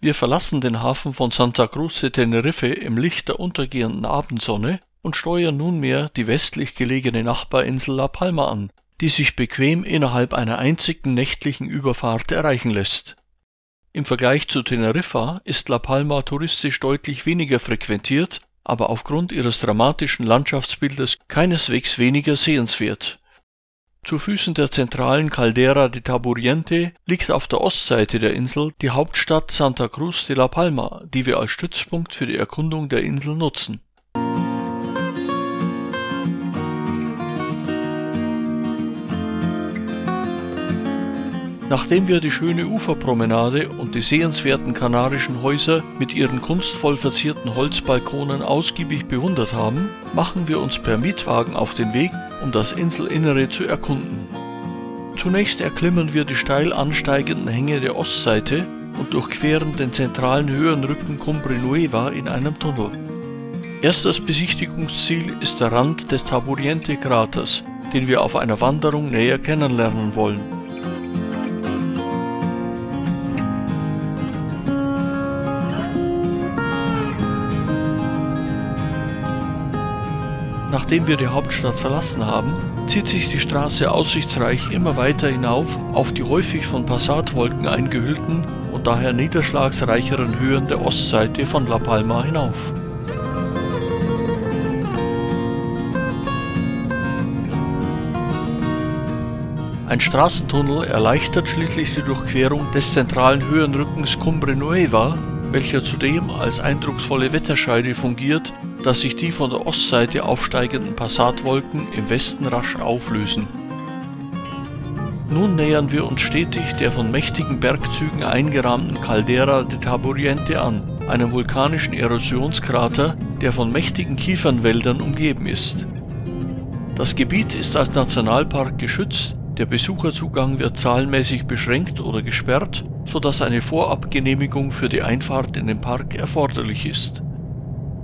Wir verlassen den Hafen von Santa Cruz de Tenerife im Licht der untergehenden Abendsonne und steuern nunmehr die westlich gelegene Nachbarinsel La Palma an, die sich bequem innerhalb einer einzigen nächtlichen Überfahrt erreichen lässt. Im Vergleich zu Teneriffa ist La Palma touristisch deutlich weniger frequentiert, aber aufgrund ihres dramatischen Landschaftsbildes keineswegs weniger sehenswert. Zu Füßen der zentralen Caldera de Taburiente liegt auf der Ostseite der Insel die Hauptstadt Santa Cruz de La Palma, die wir als Stützpunkt für die Erkundung der Insel nutzen. Nachdem wir die schöne Uferpromenade und die sehenswerten kanarischen Häuser mit ihren kunstvoll verzierten Holzbalkonen ausgiebig bewundert haben, machen wir uns per Mietwagen auf den Weg, um das Inselinnere zu erkunden. Zunächst erklimmen wir die steil ansteigenden Hänge der Ostseite und durchqueren den zentralen Höhenrücken Cumbre Nueva in einem Tunnel. Erstes Besichtigungsziel ist der Rand des Taburiente-Kraters, den wir auf einer Wanderung näher kennenlernen wollen. Nachdem wir die Hauptstadt verlassen haben, zieht sich die Straße aussichtsreich immer weiter hinauf auf die häufig von Passatwolken eingehüllten und daher niederschlagsreicheren Höhen der Ostseite von La Palma hinauf. Ein Straßentunnel erleichtert schließlich die Durchquerung des zentralen Höhenrückens Cumbre Nueva, welcher zudem als eindrucksvolle Wetterscheide fungiert, da sich die von der Ostseite aufsteigenden Passatwolken im Westen rasch auflösen. Nun nähern wir uns stetig der von mächtigen Bergzügen eingerahmten Caldera de Taburiente an, einem vulkanischen Erosionskrater, der von mächtigen Kiefernwäldern umgeben ist. Das Gebiet ist als Nationalpark geschützt, der Besucherzugang wird zahlenmäßig beschränkt oder gesperrt, sodass eine Vorabgenehmigung für die Einfahrt in den Park erforderlich ist.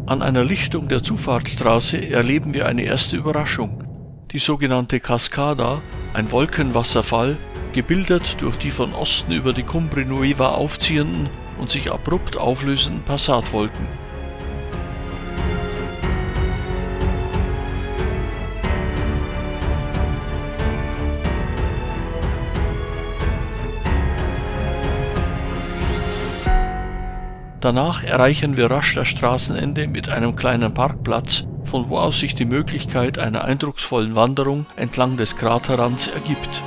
An einer Lichtung der Zufahrtsstraße erleben wir eine erste Überraschung. Die sogenannte Cascada, ein Wolkenwasserfall, gebildet durch die von Osten über die Cumbre Nueva aufziehenden und sich abrupt auflösenden Passatwolken. Danach erreichen wir rasch das Straßenende mit einem kleinen Parkplatz, von wo aus sich die Möglichkeit einer eindrucksvollen Wanderung entlang des Kraterrands ergibt.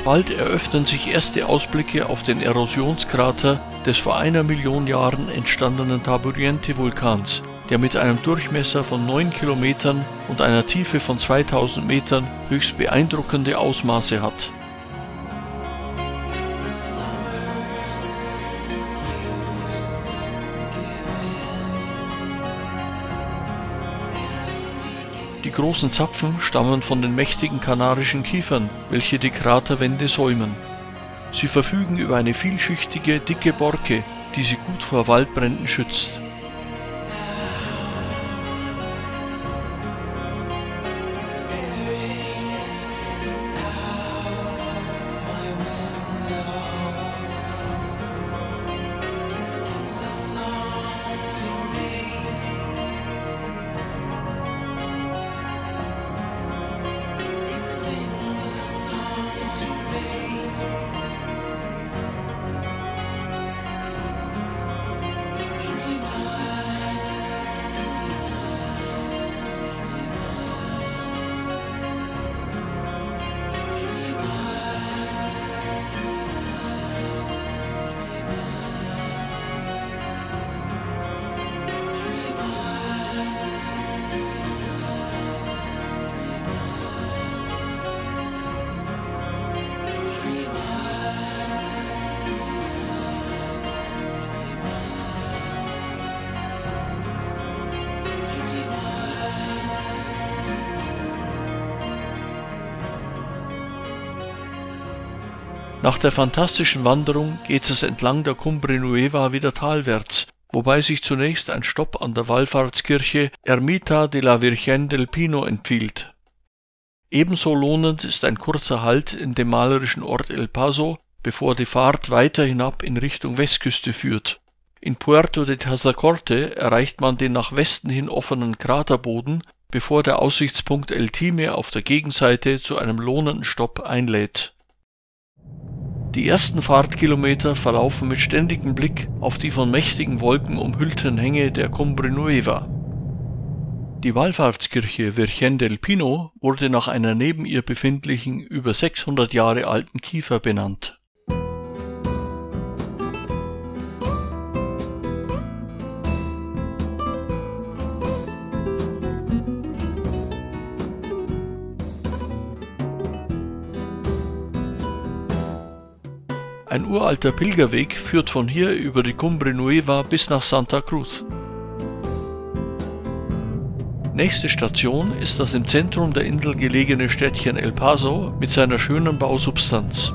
Bald eröffnen sich erste Ausblicke auf den Erosionskrater des vor 1 Million Jahren entstandenen Taburiente-Vulkans, der mit einem Durchmesser von 9 Kilometern und einer Tiefe von 2000 Metern höchst beeindruckende Ausmaße hat. Die großen Zapfen stammen von den mächtigen kanarischen Kiefern, welche die Kraterwände säumen. Sie verfügen über eine vielschichtige, dicke Borke, die sie gut vor Waldbränden schützt. Nach der fantastischen Wanderung geht es entlang der Cumbre Nueva wieder talwärts, wobei sich zunächst ein Stopp an der Wallfahrtskirche Ermita de la Virgen del Pino empfiehlt. Ebenso lohnend ist ein kurzer Halt in dem malerischen Ort El Paso, bevor die Fahrt weiter hinab in Richtung Westküste führt. In Puerto de Tazacorte erreicht man den nach Westen hin offenen Kraterboden, bevor der Aussichtspunkt El Time auf der Gegenseite zu einem lohnenden Stopp einlädt. Die ersten Fahrtkilometer verlaufen mit ständigem Blick auf die von mächtigen Wolken umhüllten Hänge der Cumbre Nueva. Die Wallfahrtskirche Virgen del Pino wurde nach einer neben ihr befindlichen, über 600 Jahre alten Kiefer benannt. Ein uralter Pilgerweg führt von hier über die Cumbre Nueva bis nach Santa Cruz. Nächste Station ist das im Zentrum der Insel gelegene Städtchen El Paso mit seiner schönen Bausubstanz.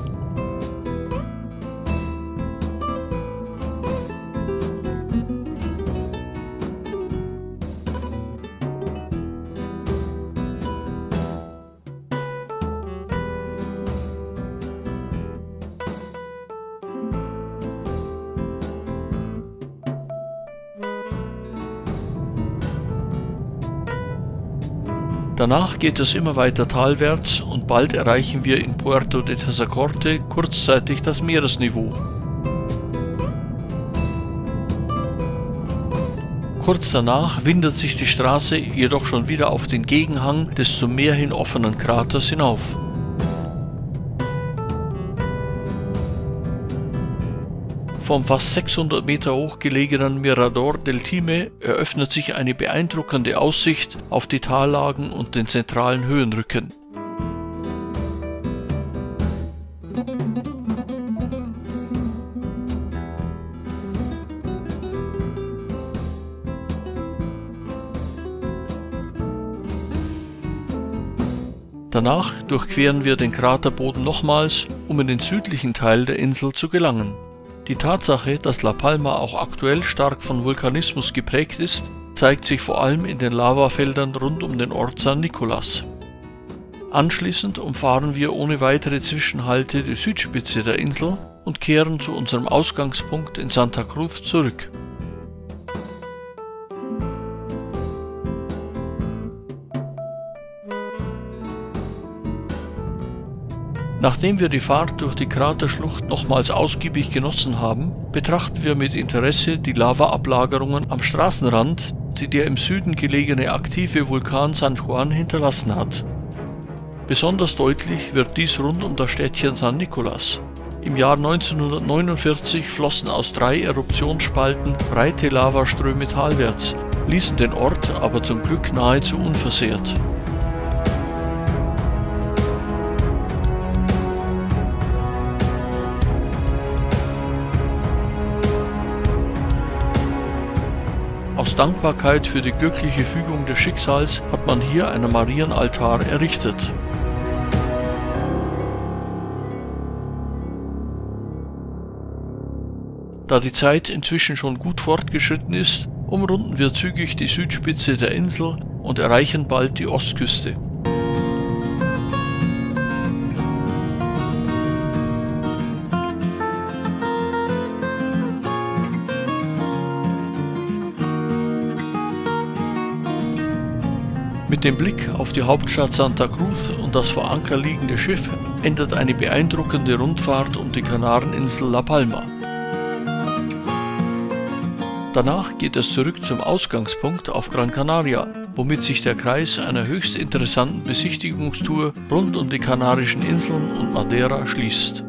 Danach geht es immer weiter talwärts und bald erreichen wir in Puerto de Tazacorte kurzzeitig das Meeresniveau. Kurz danach windet sich die Straße jedoch schon wieder auf den Gegenhang des zum Meer hin offenen Kraters hinauf. Vom fast 600 Meter hoch gelegenen Mirador del Time eröffnet sich eine beeindruckende Aussicht auf die Tallagen und den zentralen Höhenrücken. Danach durchqueren wir den Kraterboden nochmals, um in den südlichen Teil der Insel zu gelangen. Die Tatsache, dass La Palma auch aktuell stark von Vulkanismus geprägt ist, zeigt sich vor allem in den Lavafeldern rund um den Ort San Nicolás. Anschließend umfahren wir ohne weitere Zwischenhalte die Südspitze der Insel und kehren zu unserem Ausgangspunkt in Santa Cruz zurück. Nachdem wir die Fahrt durch die Kraterschlucht nochmals ausgiebig genossen haben, betrachten wir mit Interesse die Lavaablagerungen am Straßenrand, die der im Süden gelegene aktive Vulkan San Juan hinterlassen hat. Besonders deutlich wird dies rund um das Städtchen San Nicolás. Im Jahr 1949 flossen aus 3 Eruptionsspalten breite Lavaströme talwärts, ließen den Ort aber zum Glück nahezu unversehrt. Aus Dankbarkeit für die glückliche Fügung des Schicksals hat man hier einen Marienaltar errichtet. Da die Zeit inzwischen schon gut fortgeschritten ist, umrunden wir zügig die Südspitze der Insel und erreichen bald die Ostküste. Mit dem Blick auf die Hauptstadt Santa Cruz und das vor Anker liegende Schiff endet eine beeindruckende Rundfahrt um die Kanareninsel La Palma. Danach geht es zurück zum Ausgangspunkt auf Gran Canaria, womit sich der Kreis einer höchst interessanten Besichtigungstour rund um die Kanarischen Inseln und Madeira schließt.